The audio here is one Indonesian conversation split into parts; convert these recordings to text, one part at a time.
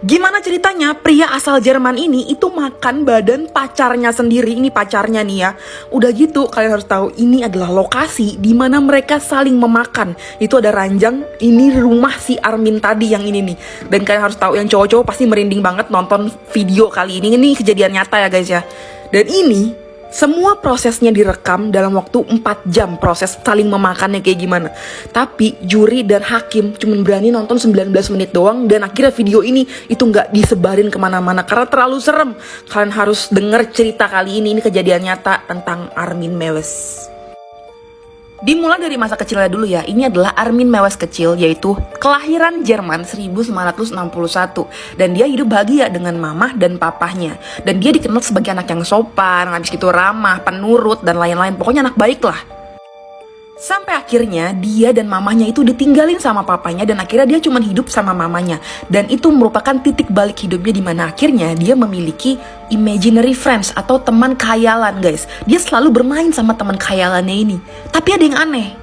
Gimana ceritanya, pria asal Jerman ini itu makan badan pacarnya sendiri. Ini pacarnya nih ya. Udah gitu kalian harus tahu ini adalah lokasi di mana mereka saling memakan. Itu ada ranjang, ini rumah si Armin tadi yang ini nih. Dan kalian harus tahu yang cowok-cowok pasti merinding banget nonton video kali ini. Ini kejadian nyata ya guys ya. Dan ini semua prosesnya direkam dalam waktu 4 jam, proses saling memakannya kayak gimana. Tapi juri dan hakim cuma berani nonton 19 menit doang. Dan akhirnya video ini itu nggak disebarin kemana-mana karena terlalu serem. Kalian harus denger cerita kali ini kejadian nyata tentang Armin Mewes. Dimulai dari masa kecilnya dulu ya. Ini adalah Armin Mewes kecil, yaitu kelahiran Jerman 1961. Dan dia hidup bahagia dengan mamah dan papahnya. Dan dia dikenal sebagai anak yang sopan, habis itu ramah, penurut, dan lain-lain. Pokoknya anak baik lah. Sampai akhirnya dia dan mamahnya itu ditinggalin sama papanya. Dan akhirnya dia cuma hidup sama mamanya. Dan itu merupakan titik balik hidupnya, dimana akhirnya dia memiliki imaginary friends atau teman khayalan guys. Dia selalu bermain sama teman khayalannya ini. Tapi ada yang aneh.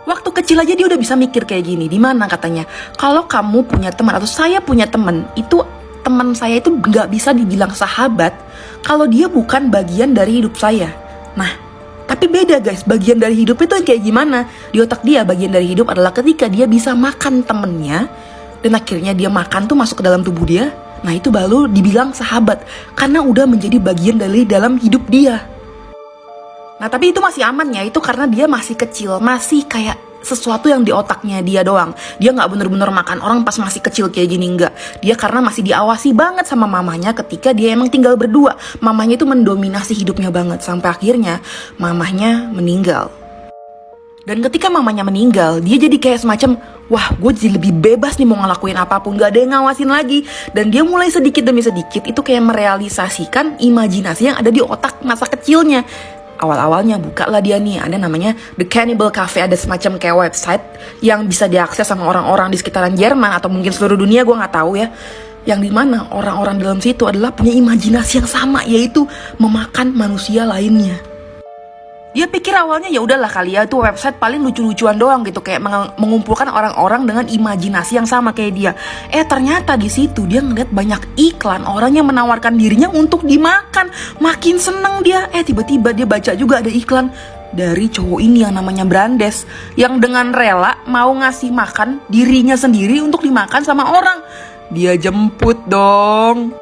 Waktu kecil aja dia udah bisa mikir kayak gini. Dimana katanya, kalau kamu punya teman atau saya punya teman, itu teman saya itu gak bisa dibilang sahabat kalau dia bukan bagian dari hidup saya. Nah, tapi beda guys, bagian dari hidup itu yang kayak gimana? Di otak dia bagian dari hidup adalah ketika dia bisa makan temennya. Dan akhirnya dia makan tuh masuk ke dalam tubuh dia. Nah itu baru dibilang sahabat. Karena udah menjadi bagian dari dalam hidup dia. Nah tapi itu masih aman ya. Itu karena dia masih kecil. Masih kayak sesuatu yang di otaknya dia doang. Dia gak bener-bener makan orang pas masih kecil kayak gini, enggak. Dia karena masih diawasi banget sama mamanya ketika dia emang tinggal berdua. Mamanya itu mendominasi hidupnya banget. Sampai akhirnya mamanya meninggal. Dan ketika mamanya meninggal, dia jadi kayak semacam, wah gue jadi lebih bebas nih mau ngelakuin apapun, gak ada yang ngawasin lagi. Dan dia mulai sedikit demi sedikit itu kayak merealisasikan imajinasi yang ada di otak masa kecilnya. Awal-awalnya bukalah dia nih, ada namanya The Cannibal Cafe, ada semacam kayak website yang bisa diakses sama orang-orang di sekitaran Jerman atau mungkin seluruh dunia, gue nggak tahu ya. Yang dimana orang-orang dalam situ adalah punya imajinasi yang sama, yaitu memakan manusia lainnya. Dia pikir awalnya ya udahlah kali ya, itu website paling lucu-lucuan doang gitu, kayak mengumpulkan orang-orang dengan imajinasi yang sama kayak dia. Ternyata di situ dia ngeliat banyak iklan orang yang menawarkan dirinya untuk dimakan. Makin seneng dia. Tiba-tiba dia baca juga ada iklan dari cowok ini yang namanya Brandes, yang dengan rela mau ngasih makan dirinya sendiri untuk dimakan sama orang. Dia jemput dong.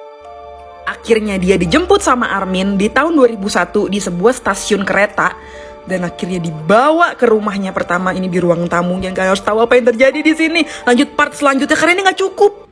Akhirnya dia dijemput sama Armin di tahun 2001 di sebuah stasiun kereta. Dan akhirnya dibawa ke rumahnya pertama, ini di ruang tamu. Yang kalian harus tahu apa yang terjadi di sini. Lanjut part selanjutnya karena ini gak cukup.